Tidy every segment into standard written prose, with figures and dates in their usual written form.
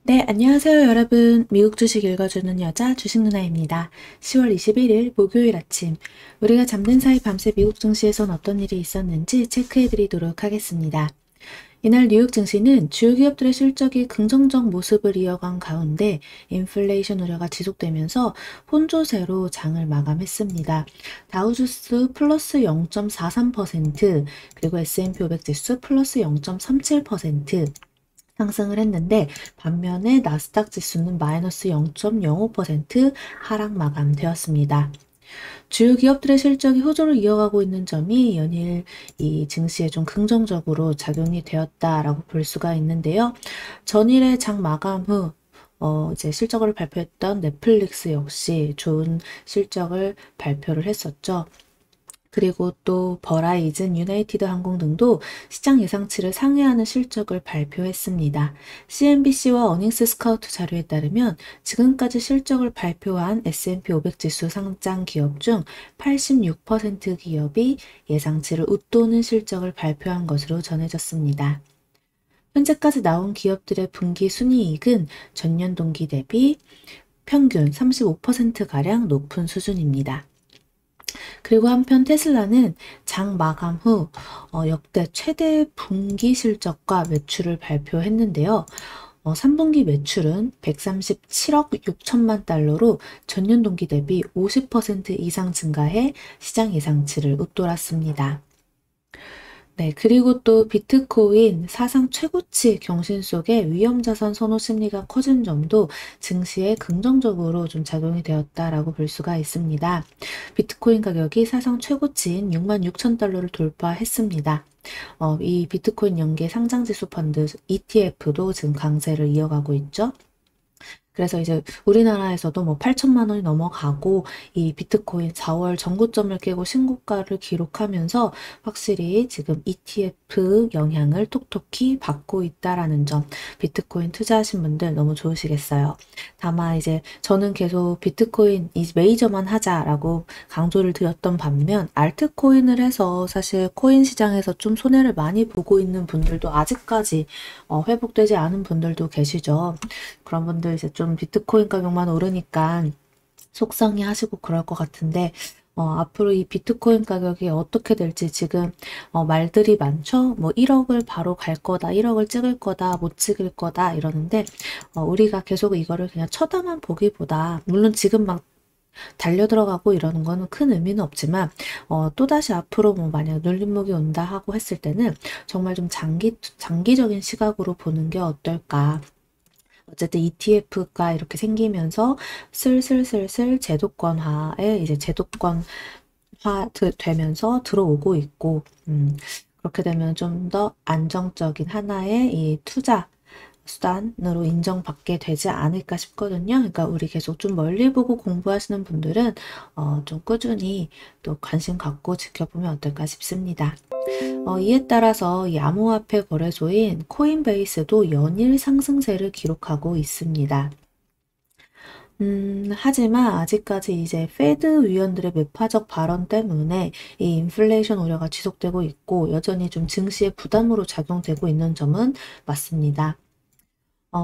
네, 안녕하세요, 여러분. 미국 주식 읽어주는 여자 주식 누나입니다. 10월 21일 목요일 아침, 우리가 잠든 사이 밤새 미국 증시에선 어떤 일이 있었는지 체크해드리도록 하겠습니다. 이날 뉴욕 증시는 주요 기업들의 실적이 긍정적 모습을 이어간 가운데 인플레이션 우려가 지속되면서 혼조세로 장을 마감했습니다. 다우지수 플러스 0.43%, 그리고 S&P 500 지수 플러스 0.37%, 상승을 했는데 반면에 나스닥 지수는 마이너스 0.05% 하락 마감되었습니다. 주요 기업들의 실적이 호조를 이어가고 있는 점이 연일 이 증시에 좀 긍정적으로 작용이 되었다라고 볼 수가 있는데요. 전일의 장 마감 후 이제 실적을 발표했던 넷플릭스 역시 좋은 실적을 발표를 했었죠. 그리고 또 버라이즌, 유나이티드 항공 등도 시장 예상치를 상회하는 실적을 발표했습니다. CNBC와 어닝스 스카우트 자료에 따르면 지금까지 실적을 발표한 S&P 500 지수 상장 기업 중 86% 기업이 예상치를 웃도는 실적을 발표한 것으로 전해졌습니다. 현재까지 나온 기업들의 분기 순이익은 전년 동기 대비 평균 35%가량 높은 수준입니다. 그리고 한편 테슬라는 장 마감 후 역대 최대 분기 실적과 매출을 발표했는데요. 3분기 매출은 137억 6천만 달러로 전년 동기 대비 50% 이상 증가해 시장 예상치를 웃돌았습니다. 네, 그리고 또 비트코인 사상 최고치 경신 속에 위험자산 선호 심리가 커진 점도 증시에 긍정적으로 좀 작용이 되었다라고 볼 수가 있습니다. 비트코인 가격이 사상 최고치인 6만 6천 달러를 돌파했습니다. 이 비트코인 연계 상장지수 펀드 ETF도 지금 강세를 이어가고 있죠. 그래서 이제 우리나라에서도 뭐 8천만 원이 넘어가고 이 비트코인 4월 전고점을 깨고 신고가를 기록하면서 확실히 지금 ETF 영향을 톡톡히 받고 있다라는 점, 비트코인 투자하신 분들 너무 좋으시겠어요. 다만 이제 저는 계속 비트코인 이 메이저만 하자라고 강조를 드렸던 반면 알트코인을 해서 사실 코인 시장에서 좀 손해를 많이 보고 있는 분들도 아직까지 회복되지 않은 분들도 계시죠. 그런 분들 이제 좀 비트코인 가격만 오르니까 속상해 하시고 그럴 것 같은데, 앞으로 이 비트코인 가격이 어떻게 될지 지금 말들이 많죠. 뭐 1억을 바로 갈 거다, 1억을 찍을 거다, 못 찍을 거다 이러는데 우리가 계속 이거를 그냥 쳐다만 보기보다, 물론 지금 막 달려 들어가고 이러는 거는 큰 의미는 없지만 또다시 앞으로 뭐 만약 눌림목이 온다 하고 했을 때는 정말 좀 장기적인 시각으로 보는 게 어떨까. 어쨌든 ETF가 이렇게 생기면서 슬슬슬슬 제도권화에 이제 제도권화 되면서 들어오고 있고, 그렇게 되면 좀 더 안정적인 하나의 이 투자 수단으로 인정받게 되지 않을까 싶거든요. 그러니까 우리 계속 좀 멀리 보고 공부하시는 분들은 좀 꾸준히 또 관심 갖고 지켜보면 어떨까 싶습니다. 이에 따라서 이 암호화폐 거래소인 코인베이스도 연일 상승세를 기록하고 있습니다. 하지만 아직까지 이제 페드 위원들의 매파적 발언 때문에 이 인플레이션 우려가 지속되고 있고 여전히 좀 증시의 부담으로 작용되고 있는 점은 맞습니다.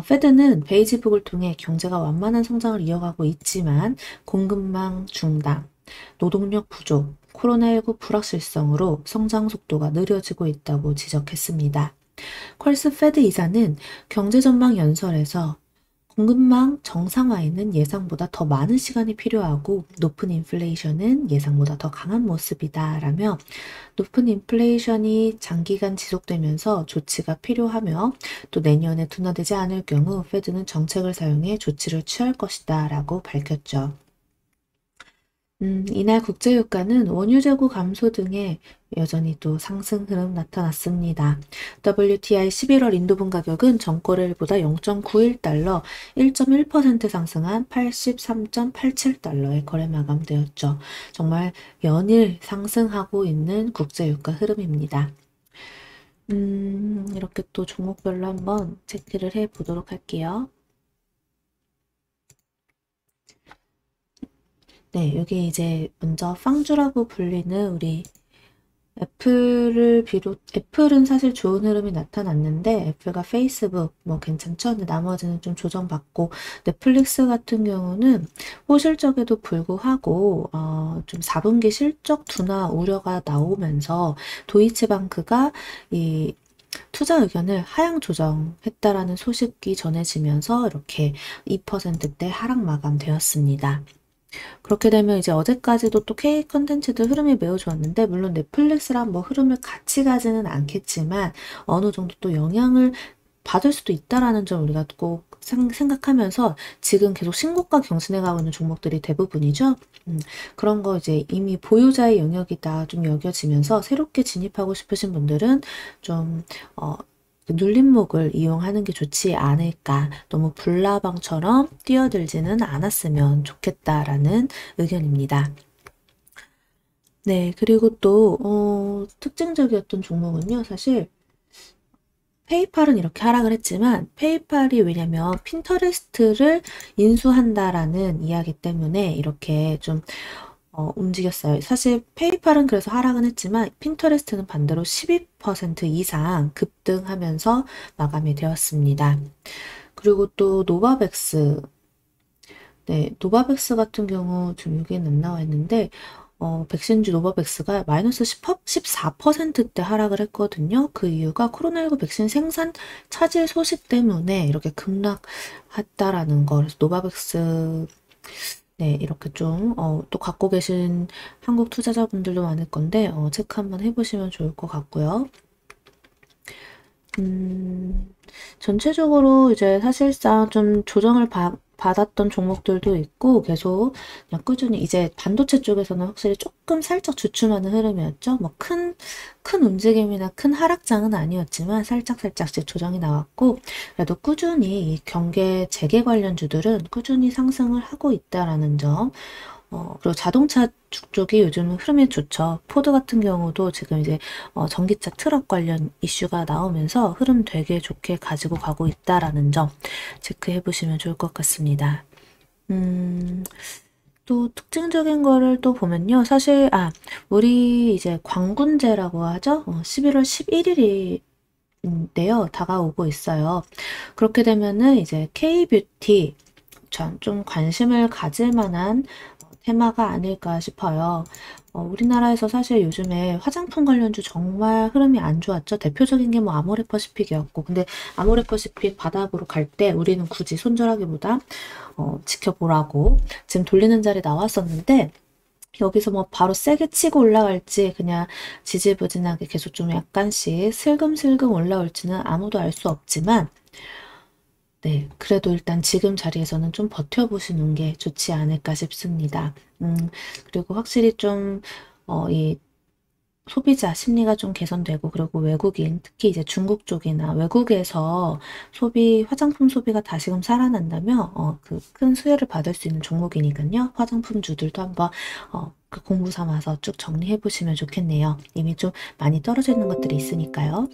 페드는 베이지북을 통해 경제가 완만한 성장을 이어가고 있지만 공급망 중단, 노동력 부족, 코로나19 불확실성으로 성장 속도가 느려지고 있다고 지적했습니다. 컬스 페드 이사는 경제 전망 연설에서 공급망 정상화에는 예상보다 더 많은 시간이 필요하고 높은 인플레이션은 예상보다 더 강한 모습이다 라며 높은 인플레이션이 장기간 지속되면서 조치가 필요하며 또 내년에 둔화되지 않을 경우 페드는 정책을 사용해 조치를 취할 것이다 라고 밝혔죠. 이날 국제유가는 원유 재고 감소 등의 여전히 또 상승 흐름 나타났습니다. WTI 11월 인도분 가격은 전거래일보다 0.91달러, 1.1% 상승한 83.87달러에 거래 마감되었죠. 정말 연일 상승하고 있는 국제유가 흐름입니다. 이렇게 또 종목별로 한번 체크를 해 보도록 할게요. 네, 여기 이제 먼저 빵주라고 불리는 우리 애플은 사실 좋은 흐름이 나타났는데, 애플과 페이스북, 뭐 괜찮죠? 근데 나머지는 좀 조정받고, 넷플릭스 같은 경우는 호실적에도 불구하고, 좀 4분기 실적 둔화 우려가 나오면서, 도이치방크가 이 투자 의견을 하향 조정했다라는 소식이 전해지면서 이렇게 2%대 하락 마감되었습니다. 그렇게 되면 이제 어제까지도 또 K 컨텐츠들 흐름이 매우 좋았는데, 물론 넷플릭스랑 뭐 흐름을 같이 가지는 않겠지만 어느 정도 또 영향을 받을 수도 있다라는 점 우리가 꼭 생각하면서 지금 계속 신고가 경신해 가고 있는 종목들이 대부분이죠. 그런 거 이제 이미 보유자의 영역이다 좀 여겨지면서 새롭게 진입하고 싶으신 분들은 좀 눌림목을 이용하는 게 좋지 않을까. 너무 불나방처럼 뛰어들지는 않았으면 좋겠다라는 의견입니다. 네, 그리고 또 특징적이었던 종목은요. 사실 페이팔은 이렇게 하락을 했지만 페이팔이 왜냐면 핀터레스트를 인수한다라는 이야기 때문에 이렇게 좀 움직였어요. 사실 페이팔은 그래서 하락은 했지만 핀터레스트는 반대로 12% 이상 급등하면서 마감이 되었습니다. 그리고 또 노바백스, 네, 노바백스 같은 경우 지금 여기는 안 나와 있는데 백신주 노바백스가 마이너스 14%대 하락을 했거든요. 그 이유가 코로나19 백신 생산 차질 소식 때문에 이렇게 급락했다라는 거. 그래서 노바백스 네, 이렇게 좀, 또 갖고 계신 한국 투자자분들도 많을 건데, 체크 한번 해보시면 좋을 것 같고요. 전체적으로 이제 사실상 좀 조정을 받았던 종목들도 있고, 계속 그냥 꾸준히 이제 반도체 쪽에서는 확실히 조금 살짝 주춤하는 흐름이었죠. 뭐 큰 움직임이나 큰 하락장은 아니었지만 살짝살짝씩 조정이 나왔고, 그래도 꾸준히 이 경계 재개 관련주들은 꾸준히 상승을 하고 있다라는 점, 그리고 자동차 쪽이 요즘 흐름이 좋죠. 포드 같은 경우도 지금 이제 전기차 트럭 관련 이슈가 나오면서 흐름 되게 좋게 가지고 가고 있다라는 점 체크해 보시면 좋을 것 같습니다. 또 특징적인 거를 또 보면요. 사실, 우리 이제 광군제라고 하죠. 11월 11일이 인데요. 다가오고 있어요. 그렇게 되면은 이제 K뷰티 좀 관심을 가질 만한 테마가 아닐까 싶어요. 우리나라에서 사실 요즘에 화장품 관련주 정말 흐름이 안 좋았죠. 대표적인 게 뭐 아모레퍼시픽이었고, 근데 아모레퍼시픽 바닥으로 갈 때 우리는 굳이 손절하기보다 지켜보라고 지금 돌리는 자리 나왔었는데, 여기서 뭐 바로 세게 치고 올라갈지 그냥 지지부진하게 계속 좀 약간씩 슬금슬금 올라올지는 아무도 알 수 없지만, 네, 그래도 일단 지금 자리에서는 좀 버텨보시는 게 좋지 않을까 싶습니다. 그리고 확실히 좀, 이 소비자 심리가 좀 개선되고, 그리고 외국인, 특히 이제 중국 쪽이나 외국에서 화장품 소비가 다시금 살아난다면, 그 큰 수혜를 받을 수 있는 종목이니까요. 화장품주들도 한번, 그 공부 삼아서 쭉 정리해 보시면 좋겠네요. 이미 좀 많이 떨어져 있는 것들이 있으니까요.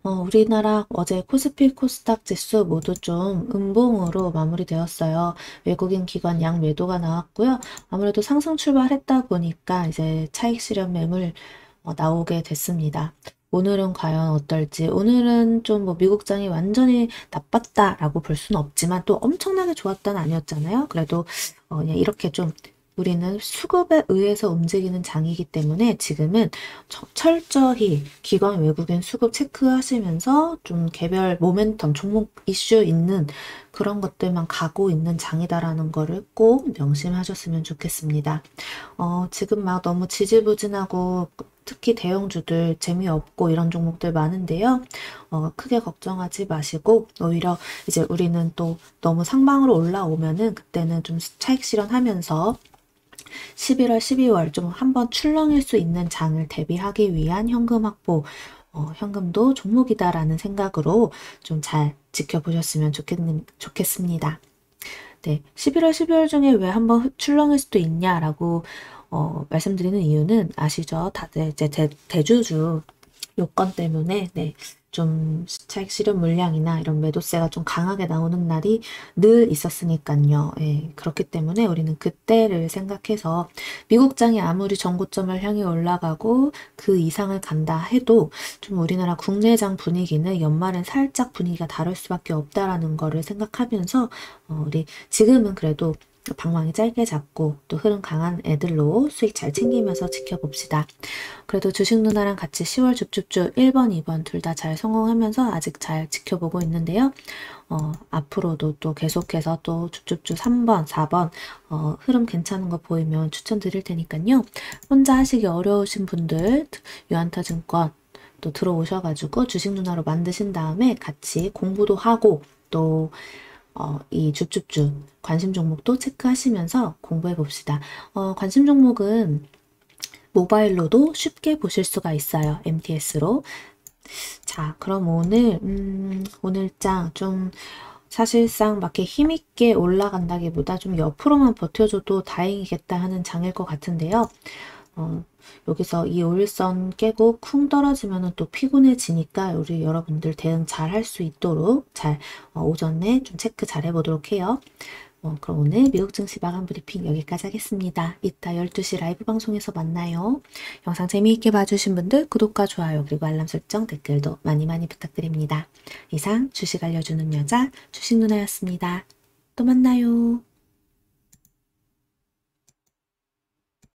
우리나라 어제 코스피 코스닥 지수 모두 좀 음봉으로 마무리되었어요. 외국인 기관 양 매도가 나왔고요. 아무래도 상승 출발했다 보니까 이제 차익 실현 매물 나오게 됐습니다. 오늘은 과연 어떨지. 오늘은 좀 뭐 미국장이 완전히 나빴다라고 볼 수는 없지만 또 엄청나게 좋았다는 아니었잖아요. 그래도 그냥 이렇게 좀 우리는 수급에 의해서 움직이는 장이기 때문에 지금은 철저히 기관 외국인 수급 체크하시면서 좀 개별 모멘텀 종목 이슈 있는 그런 것들만 가고 있는 장이다라는 거를 꼭 명심하셨으면 좋겠습니다. 지금 막 너무 지지부진하고 특히 대형주들 재미없고 이런 종목들 많은데요. 크게 걱정하지 마시고 오히려 이제 우리는 또 너무 상방으로 올라오면은 그때는 좀 차익 실현하면서 11월, 12월 좀 한번 출렁일 수 있는 장을 대비하기 위한 현금 확보, 현금도 종목이다라는 생각으로 좀 잘 지켜보셨으면 좋겠습니다. 네, 11월, 12월 중에 왜 한번 출렁일 수도 있냐라고 말씀드리는 이유는 아시죠? 다들 이제 대주주 요건 때문에 네, 좀 차익 실현 물량이나 이런 매도세가 좀 강하게 나오는 날이 늘 있었으니까요. 예, 그렇기 때문에 우리는 그때를 생각해서 미국장이 아무리 전고점을 향해 올라가고 그 이상을 간다 해도 좀 우리나라 국내장 분위기는 연말엔 살짝 분위기가 다를 수밖에 없다라는 거를 생각하면서 우리 지금은 그래도 방망이 짧게 잡고 또 흐름 강한 애들로 수익 잘 챙기면서 지켜봅시다. 그래도 주식 누나랑 같이 10월 줍줍줍 1번, 2번 둘 다 잘 성공하면서 아직 잘 지켜보고 있는데요. 앞으로도 또 계속해서 또 줍줍줍 3번, 4번 흐름 괜찮은 거 보이면 추천드릴 테니까요. 혼자 하시기 어려우신 분들 유한타증권 또 들어오셔가지고 주식 누나로 만드신 다음에 같이 공부도 하고 또 이 줍줍줍 관심 종목도 체크하시면서 공부해 봅시다. 관심 종목은 모바일로도 쉽게 보실 수가 있어요. MTS로. 자, 그럼 오늘장 좀 사실상 막 이렇게 힘있게 올라간다기보다 좀 옆으로만 버텨줘도 다행이겠다 하는 장일 것 같은데요. 여기서 이 5일선 깨고 쿵 떨어지면 또 피곤해지니까 우리 여러분들 대응 잘 할 수 있도록 잘 오전에 좀 체크 잘 해보도록 해요. 그럼 오늘 미국 증시 마감 브리핑 여기까지 하겠습니다. 이따 12시 라이브 방송에서 만나요. 영상 재미있게 봐주신 분들 구독과 좋아요 그리고 알람 설정 댓글도 많이 많이 부탁드립니다. 이상 주식 알려주는 여자 주식 누나였습니다. 또 만나요.